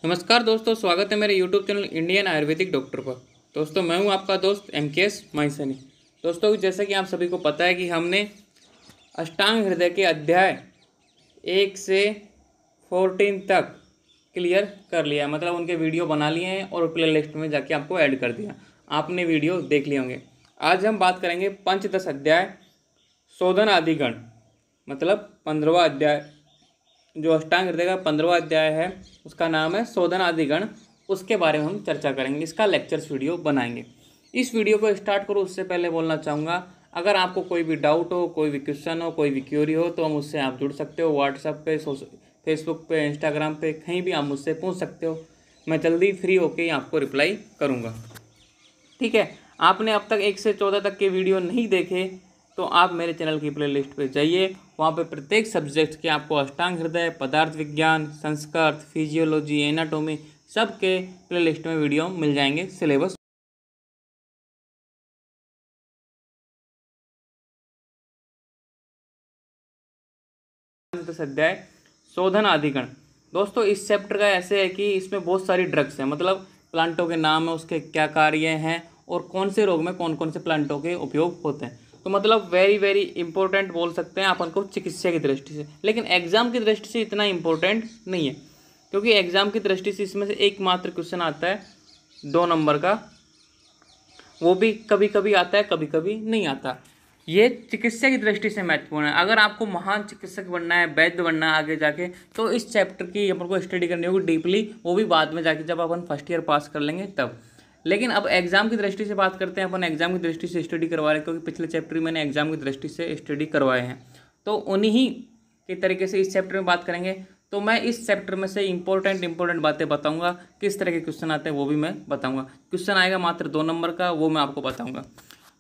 नमस्कार दोस्तों, स्वागत है मेरे YouTube channel Indian Ayurvedic doctor पर। दोस्तों मैं हूं आपका दोस्त MKS माइसनी। दोस्तों जैसा कि आप सभी को पता है कि हमने अष्टांग हृदय के अध्याय 1 से 14 तक क्लियर कर लिया, मतलब उनके वीडियो बना लिए हैं और प्ले लिस्ट में जाके आपको ऐड कर दिया। आपने वीडियो देख लिए होंगे। आज हम बात करेंगे पंचदश अध्याय शोधन आदि गण, मतलब 15वां अध्याय। जो अष्टांग हृदय का 15वां अध्याय है उसका नाम है शोधन आदि गण। उसके बारे में हम चर्चा करेंगे, इसका लेक्चर्स वीडियो बनाएंगे। इस वीडियो को स्टार्ट करो उससे पहले बोलना चाहूँगा, अगर आपको कोई भी डाउट हो, कोई भी क्वेश्चन हो, कोई भी क्वेरी हो तो मुझसे आप जुड़ सकते हो। व्हाट्सएप पे, फेसबुक पे, इंस्टाग्राम पे, कहीं भी आप मुझसे पूछ सकते हो। मैं जल्दी फ्री होकर ही आपको रिप्लाई करूँगा। ठीक है, आपने अब तक 1 से 14 तक के वीडियो नहीं देखे तो आप मेरे चैनल की प्लेलिस्ट पे जाइए। वहाँ पे प्रत्येक सब्जेक्ट के आपको अष्टांग हृदय, पदार्थ विज्ञान, संस्कृत, फिजियोलॉजी, एनाटॉमी सब के प्लेलिस्ट में वीडियो मिल जाएंगे। सिलेबस अध्याय शोधन आदिगण। दोस्तों इस चैप्टर का ऐसे है कि इसमें बहुत सारी ड्रग्स हैं, मतलब प्लांटों के नाम है, उसके क्या कार्य हैं और कौन से रोग में कौन कौन से प्लांटों के उपयोग होते हैं। तो मतलब वेरी वेरी इंपॉर्टेंट बोल सकते हैं अपन को चिकित्सा की दृष्टि से, लेकिन एग्जाम की दृष्टि से इतना इंपॉर्टेंट नहीं है, क्योंकि एग्जाम की दृष्टि से इसमें से एकमात्र क्वेश्चन आता है 2 नंबर का, वो भी कभी कभी आता है, कभी कभी नहीं आता। ये चिकित्सा की दृष्टि से महत्वपूर्ण है। अगर आपको महान चिकित्सक बनना है, वैद्य बनना है आगे जाके, तो इस चैप्टर की अपन को स्टडी करनी होगी डीपली, वो भी बाद में जाके जब अपन फर्स्ट ईयर पास कर लेंगे तब। लेकिन अब एग्जाम की दृष्टि से बात करते हैं। अपन एग्जाम की दृष्टि से स्टडी करवा रहे हैं, क्योंकि पिछले चैप्टर मैंने एग्जाम की दृष्टि से स्टडी करवाए हैं, तो उन्हीं के तरीके से इस चैप्टर में बात करेंगे। तो मैं इस चैप्टर में से इंपॉर्टेंट बातें बताऊंगा, किस तरह के क्वेश्चन आते हैं वो भी मैं बताऊंगा। क्वेश्चन आएगा मात्र 2 नंबर का, वो मैं आपको बताऊंगा।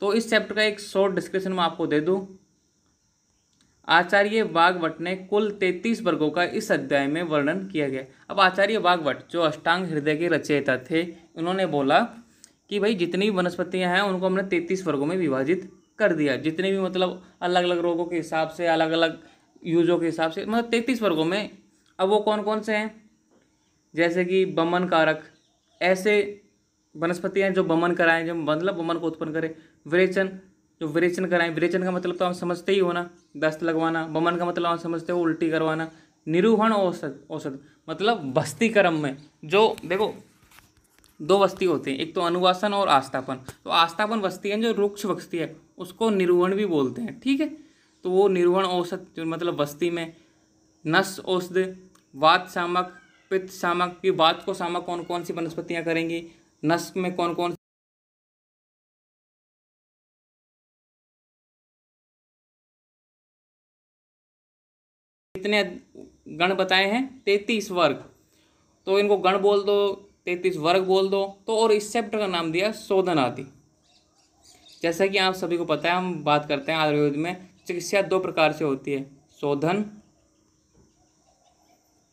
तो इस चैप्टर का एक शॉर्ट डिस्क्रिप्शन मैं आपको दे दूं। आचार्य वाग्भट ने कुल 33 वर्गों का इस अध्याय में वर्णन किया गया। अब आचार्य वाग्भट जो अष्टांग हृदय के रचयिता थे, उन्होंने बोला कि भाई जितनी भी वनस्पतियां हैं उनको हमने 33 वर्गों में विभाजित कर दिया। जितने भी मतलब अलग अलग रोगों के हिसाब से, अलग अलग यूजों के हिसाब से, मतलब 33 वर्गों में। अब वो कौन कौन से हैं? जैसे कि बमन कारक, ऐसे वनस्पतियां जो बमन कराएं, जो मतलब बमन को उत्पन्न करें। विरेचन, जो विरेचन कराएं। विरेचन का मतलब तो हम समझते ही हो ना, दस्त लगवाना। बमन का मतलब हम समझते हो उल्टी करवाना। निरूहण औषध मतलब बस्तीकरण में जो देखो 2 वस्ती होती हैं, एक तो अनुवासन और आस्थापन। तो आस्थापन वस्ती है जो रुक्ष वस्ती है, उसको निरूहण भी बोलते हैं। ठीक है, तो वो निरूहण औषध जो मतलब वस्ती में। नस औषध, वात शामक, पित्त शामक। ये वात को शामक कौन कौन सी वनस्पतियां करेंगी, नस में कौन कौन कितने गण बताए हैं? 33 वर्ग। तो इनको गण बोल दो, 33 वर्ग बोल दो। तो और इस चैप्टर का नाम दिया शोधन आदि। जैसा कि आप सभी को पता है, हम बात करते हैं आयुर्वेद में चिकित्सा 2 प्रकार से होती है, शोधन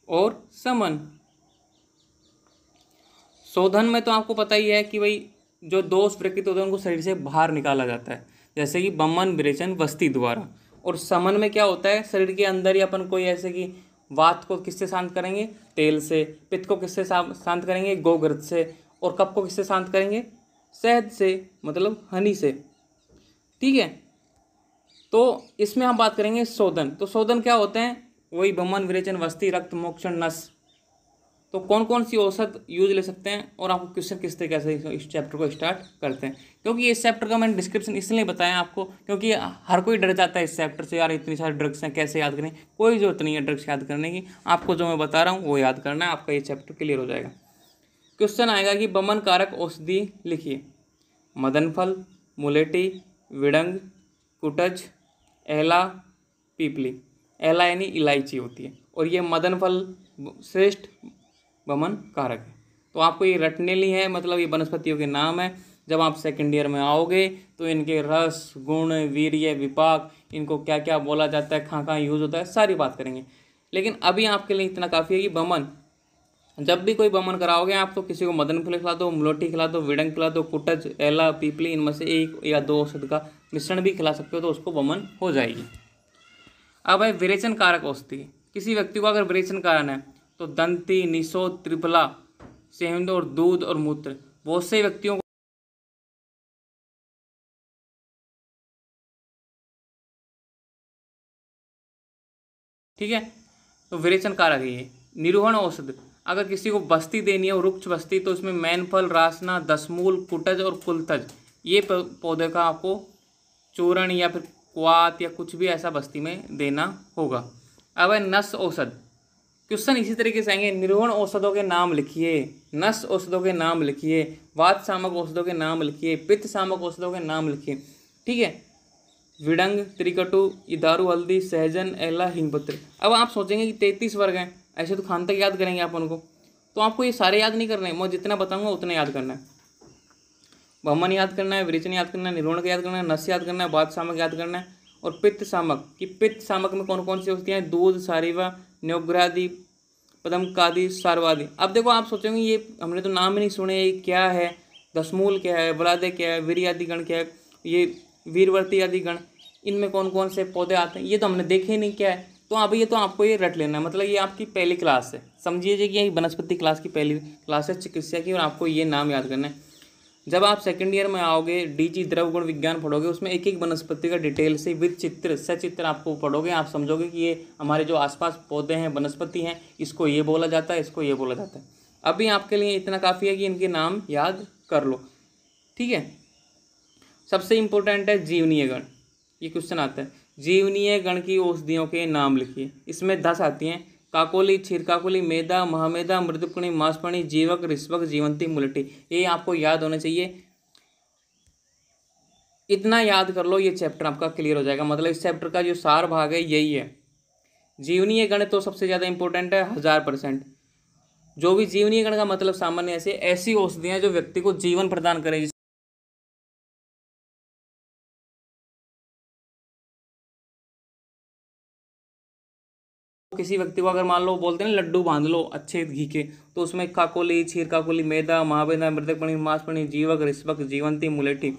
और समन। शोधन में तो आपको पता ही है कि भाई जो दोष प्रकृत होते हैं उनको शरीर से बाहर निकाला जाता है, जैसे कि बमन, विरेचन, वस्ती द्वारा। और समन में क्या होता है, शरीर के अंदर ही अपन कोई ऐसे कि वात को किससे शांत करेंगे? तेल से। पित्त को किससे शांत करेंगे? गोघृत से। और कफ को किससे शांत करेंगे? शहद से, मतलब हनी से। ठीक है, तो इसमें हम बात करेंगे शोधन। तो शोधन क्या होते हैं? वही बमन, विरेचन, वस्ती, रक्त, मोक्षण, नस। तो कौन कौन सी औषध यूज ले सकते हैं और आपको क्वेश्चन किस तरीके से इस चैप्टर को स्टार्ट करते हैं। क्योंकि इस चैप्टर का मैंने डिस्क्रिप्शन इसलिए बताया आपको, क्योंकि हर कोई डर जाता है इस चैप्टर से, यार इतनी सारी ड्रग्स हैं कैसे याद करें। कोई जरूरत नहीं है ड्रग्स याद करने की, आपको जो मैं बता रहा हूँ वो याद करना है, आपका ये चैप्टर क्लियर हो जाएगा। क्वेश्चन आएगा कि बमन कारक औषधि लिखिए। मदनफल, मुलेठी, विडंग, कुटज, एला, पीपली। एला यानी इलायची होती है, और ये मदनफल श्रेष्ठ बमन कारक है। तो आपको ये रटने ली है, मतलब ये वनस्पतियों के नाम है। जब आप सेकंड ईयर में आओगे तो इनके रस, गुण, वीर्य, विपाक, इनको क्या क्या बोला जाता है, कहाँ कहाँ यूज होता है, सारी बात करेंगे। लेकिन अभी आपके लिए इतना काफ़ी है कि बमन, जब भी कोई बमन कराओगे आप तो किसी को मदन फल खिला दो, मुलोठी खिला दो, विडंग खिला दो, कुटज, एला, पीपली, इनमें से 1 या 2 औषध का मिश्रण भी खिला सकते हो, तो उसको बमन हो जाएगी। अब है विरेचन कारक औषधि। किसी व्यक्ति को अगर विरेचन कारण है तो दंती, निशो, त्रिफला, सेवन और दूध और मूत्र। बहुत से व्यक्तियों को ठीक है। तो विरेचन कारक है ये। निरूहण औषध, अगर किसी को बस्ती देनी है, वृक्ष बस्ती, तो इसमें मैनफल, रासना, दसमूल, कुटज और कुलतज, ये पौधे का आपको चूर्ण या फिर क्वात या कुछ भी ऐसा बस्ती में देना होगा। अब है नस औषध। क्वेश्चन इसी तरीके से आएंगे, निरूहण औषधों के नाम लिखिए, नस औषधों के नाम लिखिए, वात शामक औषधों के नाम लिखिए, पित्त शामक औषधों के नाम लिखिए। ठीक है, विडंग, त्रिकटु, इदारू, हल्दी, सहजन, एला, हिंगपत्र। अब आप सोचेंगे कि 33 वर्ग हैं, ऐसे तो खान तक याद करेंगे आप उनको, तो आपको ये सारे याद नहीं करने, मैं जितना बताऊंगा उतना याद करना है। बमन याद करना है, विरेचन याद करना है, निरूहण याद करना है, नस याद करना है, वात शामक याद करना है, और पित्त शामक कि पित्त शामक में कौन कौन सी होती हैं, दूध, सारिवा, न्योग्रादि, पदमकादि, सारवादि। अब देखो आप सोचेंगे ये हमने तो नाम ही नहीं सुने, ये क्या है, दसमूल क्या है, बलादे क्या है, वीर आदि गण क्या है, ये वीरवर्ती आदि गण, इनमें कौन कौन से पौधे आते हैं, ये तो हमने देखे ही नहीं क्या है। तो अब ये तो आपको ये रट लेना है, मतलब ये आपकी पहली क्लास है, समझिए कि ये वनस्पति क्लास की पहली क्लास है चिकित्सा की, और आपको ये नाम याद करना है। जब आप सेकंड ईयर में आओगे, डीजी द्रव गुण विज्ञान पढ़ोगे, उसमें एक एक वनस्पति का डिटेल से विद चित्र सचित्र आपको पढ़ोगे, आप समझोगे कि ये हमारे जो आसपास पौधे हैं, वनस्पति हैं, इसको ये बोला जाता है, इसको ये बोला जाता है। अभी आपके लिए इतना काफ़ी है कि इनके नाम याद कर लो। ठीक है, सबसे इम्पोर्टेंट है जीवनीय गण। ये क्वेश्चन आता है, जीवनीय गण की औषधियों के नाम लिखिए। इसमें 10 आती हैं, काकोली, क्षीरकाकोली, मेदा, महामेदा, मृदुकणी, मांसपणी, जीवक, ऋष्वक, जीवंती, मुलटी। ये आपको याद होना चाहिए, इतना याद कर लो, ये चैप्टर आपका क्लियर हो जाएगा। मतलब इस चैप्टर का जो सार भाग है यही है। जीवनीय गण तो सबसे ज़्यादा इंपॉर्टेंट है, 1000%। जो भी जीवनीय गण का मतलब सामान्य ऐसी औषधियाँ जो व्यक्ति को जीवन प्रदान करें। किसी व्यक्ति को अगर मान लो बोलते हैं लड्डू बांध लो अच्छे घी के, तो उसमें काकोली, क्षीर काकोली, मैदा, महामेदा, मृदकमणि, मांसपणी, जीवक, ऋष्वक, जीवंती, मुलेठी,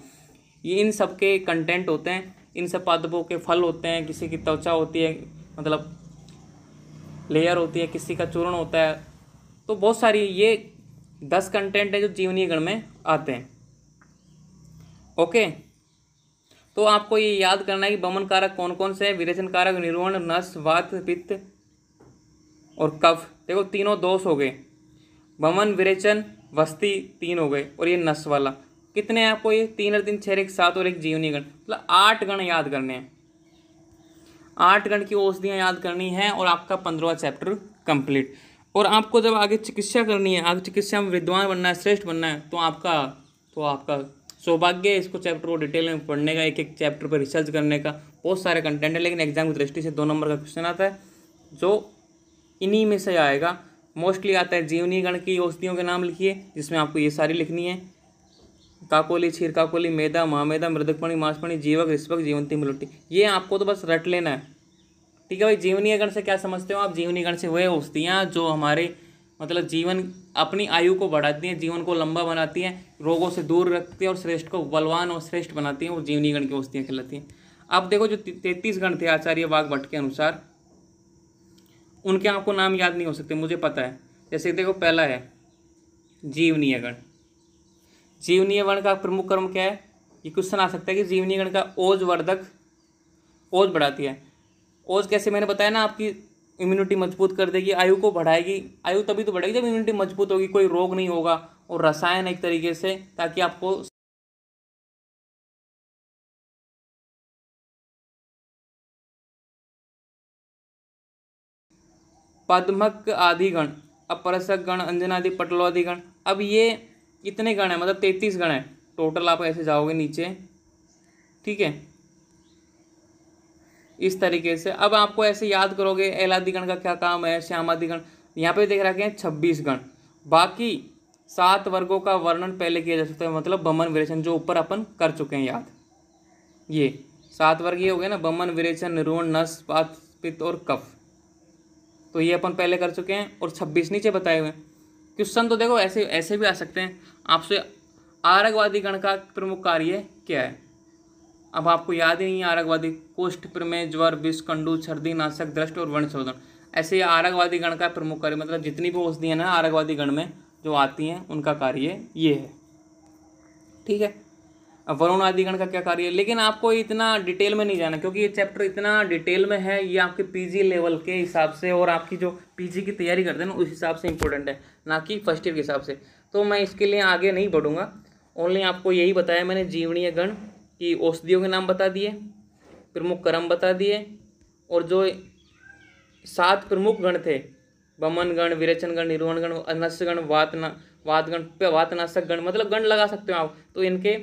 ये इन सब के कंटेंट होते हैं। इन सब पादपों के फल होते हैं, किसी की त्वचा होती है, मतलब लेयर होती है, किसी का चूर्ण होता है। तो बहुत सारी ये 10 कंटेंट है जो जीवनीय गण में आते हैं। ओके, तो आपको ये याद करना है कि बमन कारक कौन कौन से हैं, विरेचन कारक, निरूहण, नस, वात, पित्त और कफ। देखो तीनों दोष हो गए, बमन, विरेचन, वस्ती 3 हो गए, और ये नस वाला कितने हैं आपको, ये 3 और 3 6 1 7 और एक जीवनी गण, मतलब 8 गण याद करने हैं। 8 गण की औषधियाँ याद करनी है और आपका 15वां चैप्टर कंप्लीट। और आपको जब आगे चिकित्सा करनी है, आगे चिकित्सा में विद्वान बनना है, श्रेष्ठ बनना है, तो आपका सौभाग्य है इसको चैप्टर को डिटेल में पढ़ने का, एक एक चैप्टर पर रिसर्च करने का। बहुत सारे कंटेंट है, लेकिन एग्जाम की दृष्टि से 2 नंबर का क्वेश्चन आता है जो इन्हीं में से आएगा। मोस्टली आता है जीवनीय गण की औषधियों के नाम लिखिए, जिसमें आपको ये सारी लिखनी है, काकोली, क्षीर काकोली, मैदा, महामेदा, मृदकमणि, मांसपणी, जीवक, ऋष्वक, जीवंती, मुलटी। ये आपको तो बस रट लेना है। ठीक है भाई, जीवनीय गण से क्या समझते हो आप? जीवनीय गण से वह औषधियाँ जो हमारे मतलब जीवन अपनी आयु को बढ़ाती हैं, जीवन को लंबा बनाती हैं, रोगों से दूर रखती हैं और श्रेष्ठ को बलवान और श्रेष्ठ बनाती हैं, वो जीवनीय गण की औषधियाँ कहलाती हैं। अब देखो जो 33 गण थे आचार्य वाघभट्ट के अनुसार, उनके आपको नाम याद नहीं हो सकते, मुझे पता है। जैसे देखो पहला है जीवनीय गण। जीवनीय गण का प्रमुख कर्म क्या है? ये क्वेश्चन आ सकता है कि जीवनीय गण का ओजवर्धक, ओज बढ़ाती है। ओज कैसे? मैंने बताया ना, आपकी इम्यूनिटी मजबूत कर देगी, आयु को बढ़ाएगी। आयु तभी तो बढ़ेगी जब इम्यूनिटी मजबूत होगी, कोई रोग नहीं होगा। और रसायन एक तरीके से, ताकि आपको पद्मक आदि गण, अपरसक गण, अंजनादि, पटलोदि गण। अब ये कितने गण है? मतलब 33 गण है टोटल। आप ऐसे जाओगे नीचे, ठीक है, इस तरीके से। अब आपको ऐसे याद करोगे एलादि गण का क्या काम है, श्यामादि गण। यहाँ पे देख रखे हैं 26 गण। बाकी 7 वर्गों का वर्णन पहले किया जा सकता है, मतलब बमन, विरेचन, जो ऊपर अपन कर चुके हैं याद। ये 7 वर्ग ये हो गए ना, बमन, विरेचन, निरूहण, नस, वात, पित्त और कफ। तो ये अपन पहले कर चुके हैं, और 26 नीचे बताए हुए हैं। क्वेश्चन तो देखो ऐसे ऐसे भी आ सकते हैं आपसे, आरगवादी गण का प्रमुख कार्य क्या है? अब आपको याद ही नहीं है आरगवादी। कुष्ठ, प्रमेय, ज्वर, विष, कंडू, छर्दी, नाशक, दृष्ट और वर्ण शोधन। ऐसे आरगवादी गण का प्रमुख कार्य, मतलब जितनी भी औषधि है ना आरगवादी गण में, जो आती हैं उनका कार्य ये है। ठीक है, अब वरुण आदि गण का क्या कार्य है, लेकिन आपको इतना डिटेल में नहीं जाना क्योंकि ये चैप्टर इतना डिटेल में है, ये आपके पीजी लेवल के हिसाब से और आपकी जो पीजी की तैयारी करते हैं ना उस हिसाब से इंपॉर्टेंट है, ना कि फर्स्ट ईयर के हिसाब से। तो मैं इसके लिए आगे नहीं बढ़ूंगा, ओनली आपको यही बताया मैंने, जीवनीय गण की औषधियों के नाम बता दिए, प्रमुख क्रम बता दिए, और जो 7 प्रमुख गण थे, बमन गण, विरेचन गण, निर्वहन गण, अनस्य गण, वात गण, वातनाशक गण, मतलब गण लगा सकते हो आप, तो इनके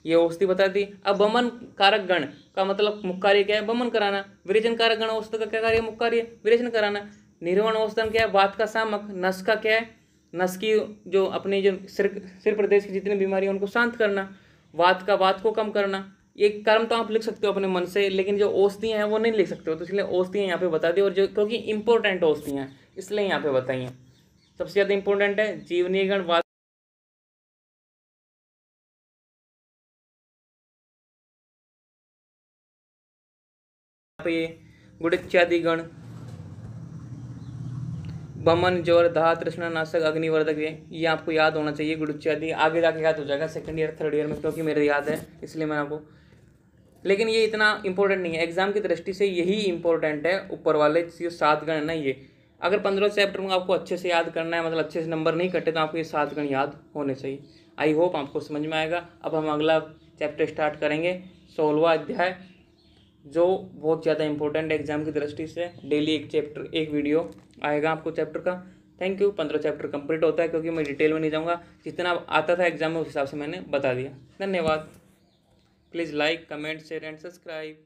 ये औषधि बता दी। अब बमन कारक गण का मतलब मुख्य कार्य क्या है, बमन कराना। विरेचन कारक गण औषध का क्या कार्य, मुख्य कार्य विरेचन कराना। निर्वहन औषधन क्या है, वात का शामक। नस का क्या है, नस की जो अपनी जो सिर प्रदेश की जितनी बीमारी है उनको शांत करना। वात को कम करना। ये कर्म तो आप लिख सकते हो अपने मन से, लेकिन जो औषधियाँ हैं वो नहीं लिख सकते हो, तो इसलिए औषधियाँ यहाँ पे बता दी, और जो क्योंकि इंपॉर्टेंट औषधियाँ हैं इसलिए यहाँ पे बताई हैं। सबसे ज़्यादा इंपॉर्टेंट है जीवनीय गण, वात पे गुड़ित्यादि गण, बमन, ज्वर, दाह, तृष्णा नाशक, अग्निवर्धक, ये आपको याद होना चाहिए। गुड़ित्यादि आगे जाके याद हो जाएगा सेकंड ईयर थर्ड ईयर में, क्योंकि मेरे याद है इसलिए मैं आपको, लेकिन ये इतना इंपॉर्टेंट नहीं है एग्जाम की दृष्टि से, यही इंपॉर्टेंट है ऊपर वाले जो 7 गण है ना। ये अगर 15 चैप्टर में आपको अच्छे से याद करना है, मतलब अच्छे से नंबर नहीं कटे, तो आपको ये 7 गण याद होने चाहिए। आई होप आपको समझ में आएगा। अब हम अगला चैप्टर स्टार्ट करेंगे, 16वां अध्याय, जो बहुत ज़्यादा इंपॉर्टेंट है एग्जाम की दृष्टि से। डेली एक वीडियो आएगा आपको चैप्टर का। Thank you. 15 चैप्टर कंप्लीट होता है, क्योंकि मैं डिटेल में नहीं जाऊँगा, जितना आता था एग्जाम में उस हिसाब से मैंने बता दिया। धन्यवाद। Please like, comment, share and subscribe.